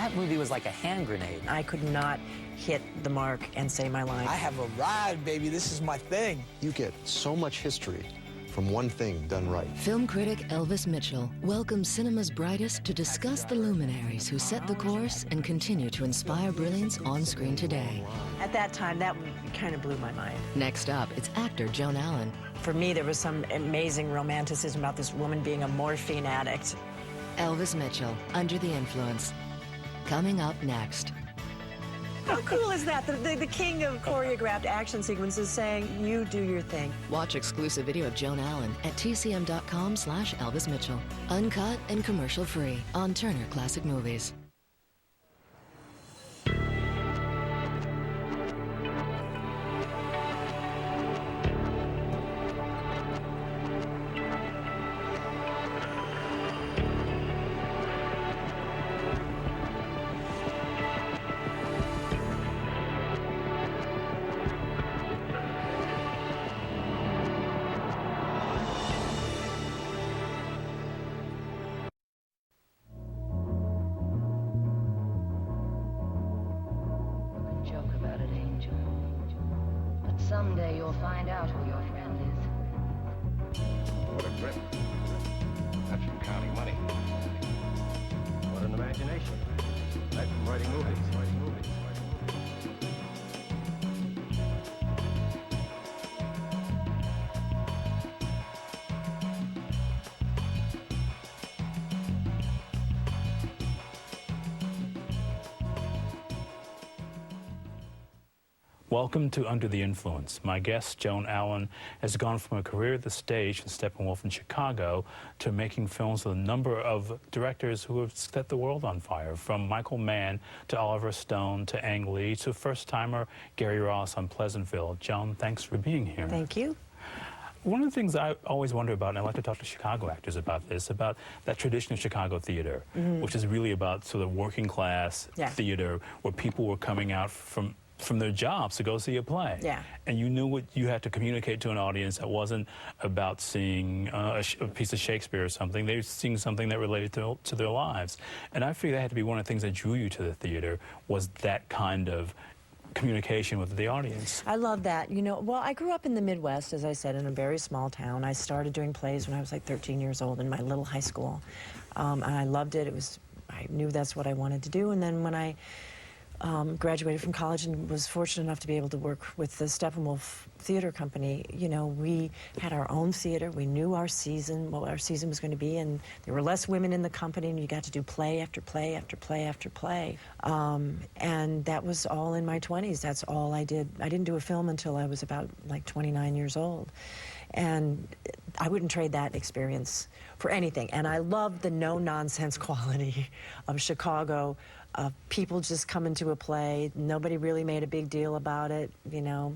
That movie was like a hand grenade. I could not hit the mark and say my line. I have arrived, baby. This is my thing. You get so much history from one thing done right. Film critic Elvis Mitchell welcomes cinema's brightest to discuss the luminaries who set the course and continue to inspire brilliance on screen today. At that time, that kind of blew my mind. Next up, it's actor Joan Allen. For me, there was some amazing romanticism about this woman being a morphine addict. Elvis Mitchell, Under the Influence. Coming up next. How cool is that? The king of choreographed action sequences saying, you do your thing. Watch exclusive video of Joan Allen at tcm.com/Elvis Mitchell. Uncut and commercial free on Turner Classic Movies. Someday you'll find out who your friend is. What a grip. That's from counting money. What an imagination. That's from writing movies. Welcome to Under the Influence. My guest, Joan Allen, has gone from a career at the stage in Steppenwolf in Chicago to making films with a number of directors who have set the world on fire, from Michael Mann to Oliver Stone to Ang Lee to first-timer Gary Ross on Pleasantville. Joan, thanks for being here. Thank you. One of the things I always wonder about, and I like to talk to Chicago actors about this, about that tradition of Chicago theater, which is really about sort of working class theater where people were coming out from their jobs to go see a play. Yeah. And you knew what you had to communicate to an audience that wasn't about seeing a piece of Shakespeare or something. They were seeing something that related to their lives. And I figured that had to be one of the things that drew you to the theater, was that kind of communication with the audience. I love that. You know, well, I grew up in the Midwest, as I said, in a very small town. I started doing plays when I was like 13 years old in my little high school. And I loved it. I knew that's what I wanted to do. And then when I graduated from college and was fortunate enough to be able to work with the Steppenwolf Theater Company, you know, we had our own theater. We knew our season, what our season was going to be, and there were less women in the company, and you got to do play after play after play after play. And that was all in my 20s. That's all I did. I didn't do a film until I was about like 29 years old. And I wouldn't trade that experience for anything. And I loved the no-nonsense quality of Chicago. People just coming to a play. Nobody really made a big deal about it, you know.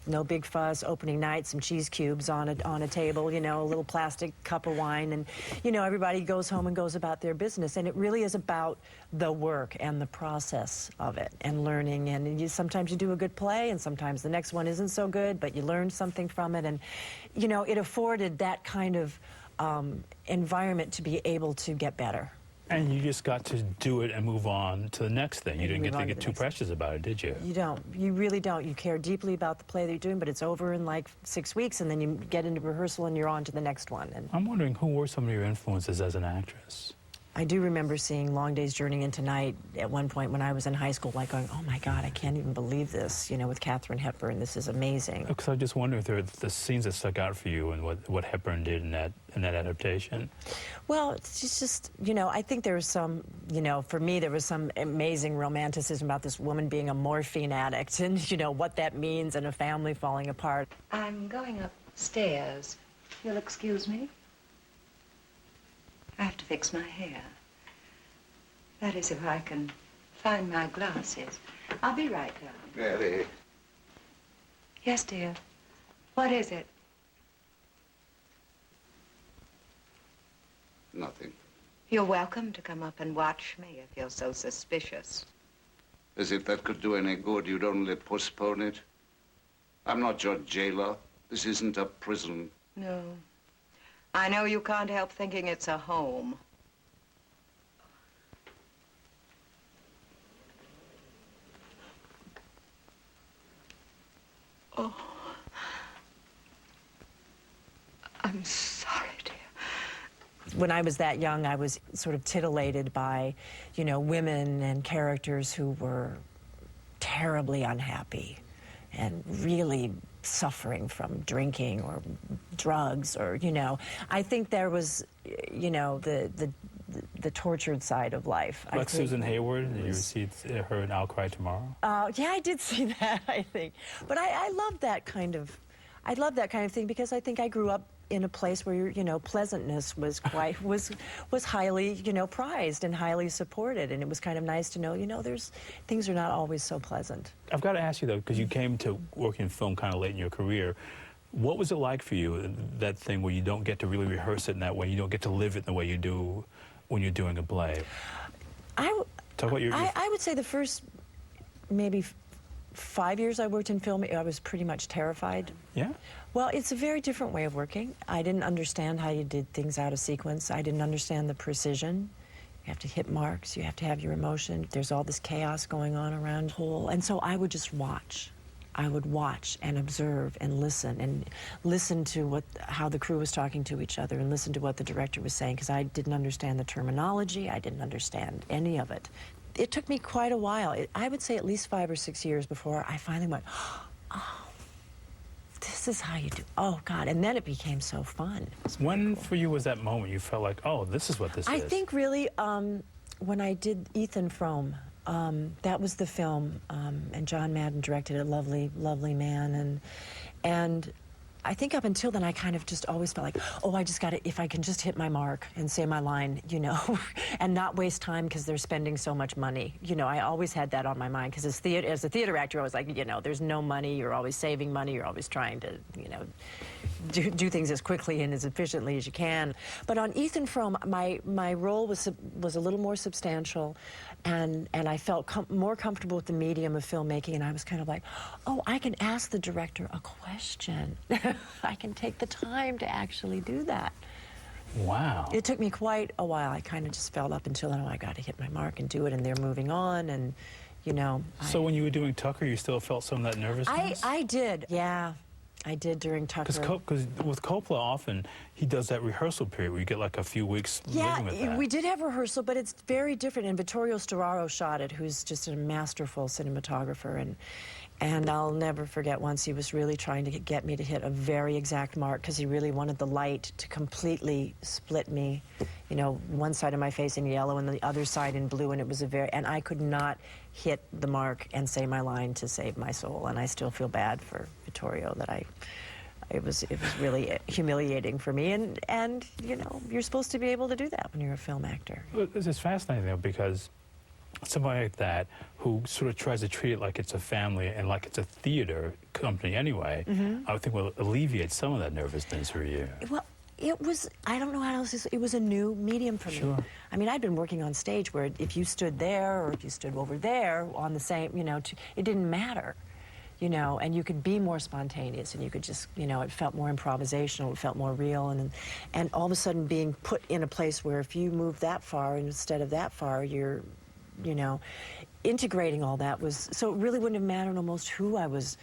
No big fuss. Opening night, some cheese cubes on a table, you know, a little plastic cup of wine, and, you know, everybody goes home and goes about their business. And it really is about the work and the process of it and learning. And sometimes you do a good play, and sometimes the next one isn't so good, but you learn something from it. And, you know, it afforded that kind of environment to be able to get better. And you just got to do it and move on to the next thing. You didn't get to get too precious about it, did you? You don't. You really don't. You care deeply about the play that you're doing, but it's over in like 6 weeks, and then you get into rehearsal and you're on to the next one. And I'm wondering, who were some of your influences as an actress? I do remember seeing Long Day's Journey into Night at one point when I was in high school, like going, oh my God, I can't even believe this, you know, with Katharine Hepburn. This is amazing. Because I just wonder if there are the scenes that stuck out for you and what Hepburn did in that adaptation. Well, it's just, you know, I think there was some, you know, for me, there was some amazing romanticism about this woman being a morphine addict and, you know, what that means and a family falling apart. I'm going upstairs. You'll excuse me? I have to fix my hair. That is, if I can find my glasses. I'll be right down. Mary. Yes, dear. What is it? Nothing. You're welcome to come up and watch me if you're so suspicious. As if that could do any good, you'd only postpone it. I'm not your jailer. This isn't a prison. No. I know you can't help thinking it's a home. Oh. I'm sorry, dear. When I was that young, I was sort of titillated by, you know, women and characters who were terribly unhappy and really suffering from drinking or drugs or, you know. I think there was, you know, the tortured side of life. Like Susan Hayward, did you see her in I'll Cry Tomorrow? Yeah, I did see that, I think. But I love that kind of, thing because I think I grew up in a place where, you know, pleasantness was quite, was highly, you know, prized and highly supported. And it was kind of nice to know, you know, things are not always so pleasant. I've got to ask you, though, because you came to work in film kind of late in your career, what was it like for you, that thing where you don't get to really rehearse it in that way, you don't get to live it in the way you do when you're doing a play? Talk about I would say the first maybe 5 years I worked in film, I was pretty much terrified. Yeah? Well, it's a very different way of working. I didn't understand how you did things out of sequence. I didn't understand the precision. You have to hit marks, you have to have your emotion. There's all this chaos going on around the whole. And so I would just watch. I would watch and observe and listen to how the crew was talking to each other and listen to what the director was saying, because I didn't understand the terminology. I didn't understand any of it. It took me quite a while. I would say at least 5 or 6 years before I finally went, oh, this is how you do, oh, God. And then it became so fun. When, for you, was that moment you felt like, oh, this is what this is? I think really when I did Ethan Frome, that was the film, and John Madden directed it, lovely, lovely man, and I think up until then I kind of just always felt like, oh, I just got to, if I can just hit my mark and say my line, you know, and not waste time because they're spending so much money. You know, I always had that on my mind because as a theater actor, I was like, you know, there's no money, you're always saving money, you're always trying to, you know, do things as quickly and as efficiently as you can. But on Ethan Frome, my role was a little more substantial, and I felt more comfortable with the medium of filmmaking, and I was kind of like, oh, I can ask the director a question. I can take the time to actually do that. Wow. It took me quite a while. I kind of just felt up until, oh, I got to hit my mark and do it, and they're moving on, and, you know. So when you were doing Tucker, you still felt some of that nervousness? I did, yeah. I did during Tucker. Because with Coppola, often he does that rehearsal period where you get like a few weeks living with that. Yeah, we did have rehearsal, but it's very different. And Vittorio Storaro shot it, who's just a masterful cinematographer. And I'll never forget once he was really trying to get me to hit a very exact mark because he really wanted the light to completely split me, you know, one side of my face in yellow and the other side in blue, and it was and I could not hit the mark and say my line to save my soul, and I still feel bad for Vittorio that it was really humiliating for me, and you know, you're supposed to be able to do that when you're a film actor. Well, this is fascinating though, because somebody like that who sort of tries to treat it like it's a family and like it's a theater company anyway, I would think will alleviate some of that nervousness for you. Well, it was, I don't know how else to say, it was a new medium for me. Sure. I mean, I'd been working on stage where if you stood there or if you stood over there on the same, you know, it didn't matter, you know, and you could be more spontaneous and you could just, you know, it felt more improvisational, it felt more real, and all of a sudden being put in a place where if you move that far instead of that far, you're, you know, integrating all that was, so it really wouldn't have mattered almost who I was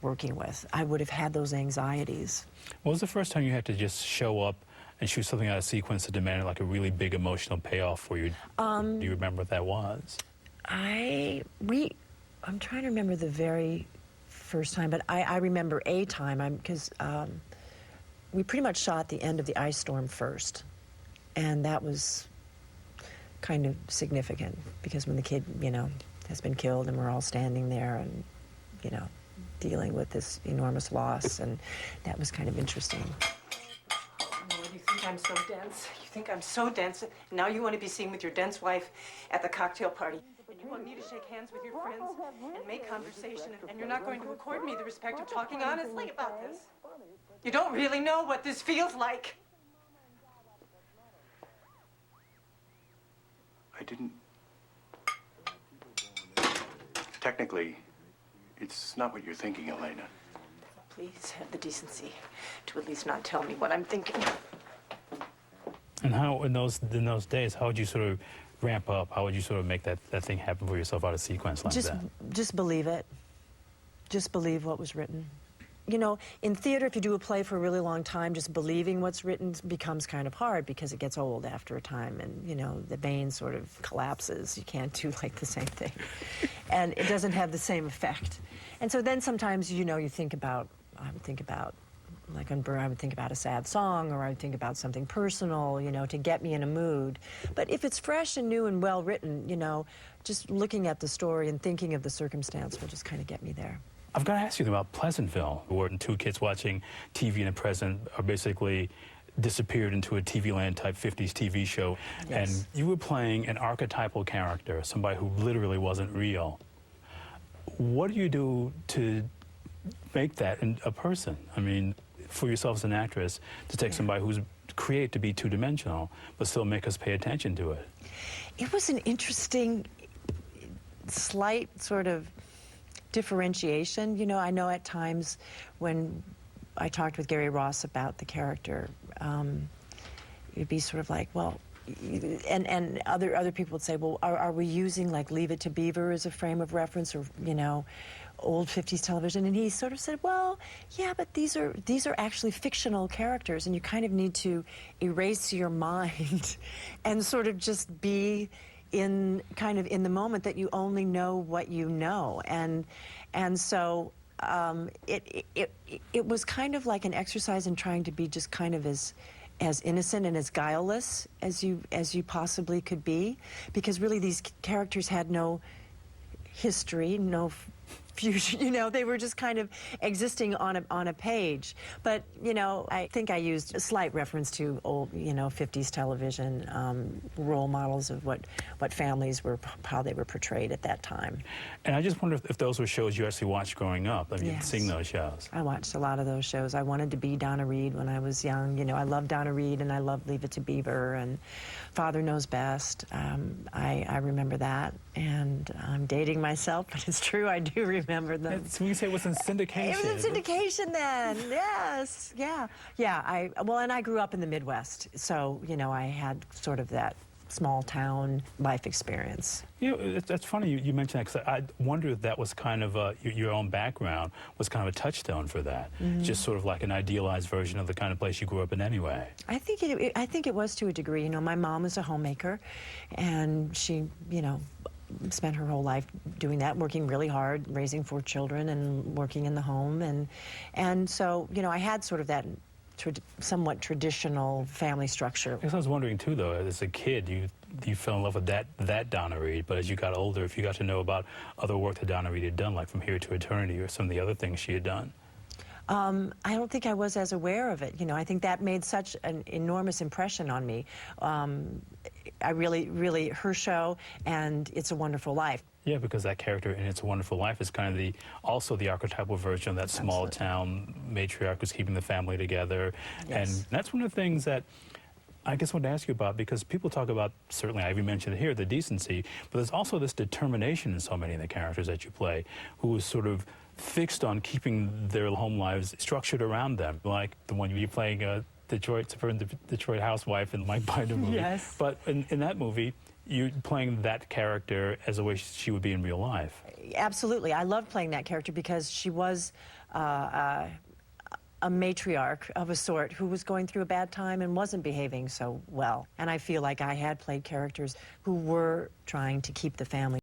working with. I would have had those anxieties. What was the first time you had to just show up and shoot something out of sequence that demanded like a really big emotional payoff for you? Do you remember what that was? I'm trying to remember the very first time, but I remember a time, because we pretty much shot the end of the ice storm first, and that was kind of significant because when the kid, you know, has been killed and we're all standing there and, you know, dealing with this enormous loss, and that was kind of interesting. Oh, you think I'm so dense? You think I'm so dense? Now you want to be seen with your dense wife at the cocktail party. And you want me to shake hands with your friends and make conversation, and you're not going to accord me the respect of talking honestly about this. You don't really know what this feels like. I didn't... Technically, it's not what you're thinking, Elena. Please have the decency to at least not tell me what I'm thinking. And how, in those days, how would you sort of ramp up? How would you sort of make that thing happen for yourself out of sequence like that? Just believe it. Just believe what was written. you know, in theater, if you do a play for a really long time, just believing what's written becomes kind of hard because it gets old after a time, and, you know, the vein sort of collapses. You can't do, like, the same thing. And it doesn't have the same effect. And so then sometimes, you know, you think about, I would think about, like on BOURNE, I would think about a sad song, or I would think about something personal, you know, to get me in a mood. But if it's fresh and new and well written, you know, just looking at the story and thinking of the circumstance will just kind of get me there. I've got to ask you about Pleasantville, where two kids watching TV in the present are basically disappeared into a TV land type 50s TV show. Yes. And you were playing an archetypal character, somebody who literally wasn't real. What do you do to make that a person? I mean, for yourself as an actress, to take somebody who's created to be two-dimensional, but still make us pay attention to it. It was an interesting, slight sort of differentiation. You know, I know at times when I talked with Gary Ross about the character, it'd be sort of like, well, and other people would say, well, are we using, like, Leave It to Beaver as a frame of reference, or, you know, old 50s television? And he sort of said, well, yeah, but these are actually fictional characters, and you kind of need to erase your mind and sort of just be in the moment that you only know what you know. And so it was kind of like an exercise in trying to be just kind of as innocent and as guileless as you possibly could be, because really these characters had no history, no fusion, you know, they were just kind of existing on a page. But, you know, I think I used a slight reference to old, you know, 50s television role models of what families were, how they were portrayed at that time. And I just wonder if those were shows you actually watched growing up. I mean, Yes. seeing those shows. I watched a lot of those shows. I wanted to be Donna Reed when I was young. You know, I loved Donna Reed, and I loved Leave It to Beaver and Father Knows Best. I remember that, and I'm dating myself, but it's true, I do remember them. So you say it was in syndication. It was in syndication then, yes, yeah. Yeah, well, and I grew up in the Midwest, so, you know, I had sort of that small town life experience. You know, that's funny you mentioned that, because I wonder if that was kind of your own background was kind of a touchstone for that, just sort of like an idealized version of the kind of place you grew up in anyway. I think it was to a degree. You know, my mom was a homemaker, and she, you know, spent her whole life doing that, working really hard, raising 4 children and working in the home, and so, you know, I had sort of that somewhat traditional family structure. I guess I was wondering too, though, as a kid, you fell in love with that Donna Reed, but as you got older, if you got to know about other work that Donna Reed had done, like From Here to Eternity or some of the other things she had done. I don't think I was as aware of it. You know, I think that made such an enormous impression on me. I really, her show and It's a Wonderful Life. Yeah, because that character in It's a Wonderful Life is kind of also the archetypal version of that small town matriarch who's keeping the family together. Yes. And that's one of the things that I guess I wanted to ask you about, because people talk about, certainly Ivy mentioned it here, the decency, but there's also this determination in so many of the characters that you play, who is sort of fixed on keeping their home lives structured around them, like the one you're playing Detroit housewife in Mike Binder movie. Yes. But in that movie, you're playing that character as the way she would be in real life. Absolutely. I loved playing that character because she was a matriarch of a sort who was going through a bad time and wasn't behaving so well. And I feel like I had played characters who were trying to keep the family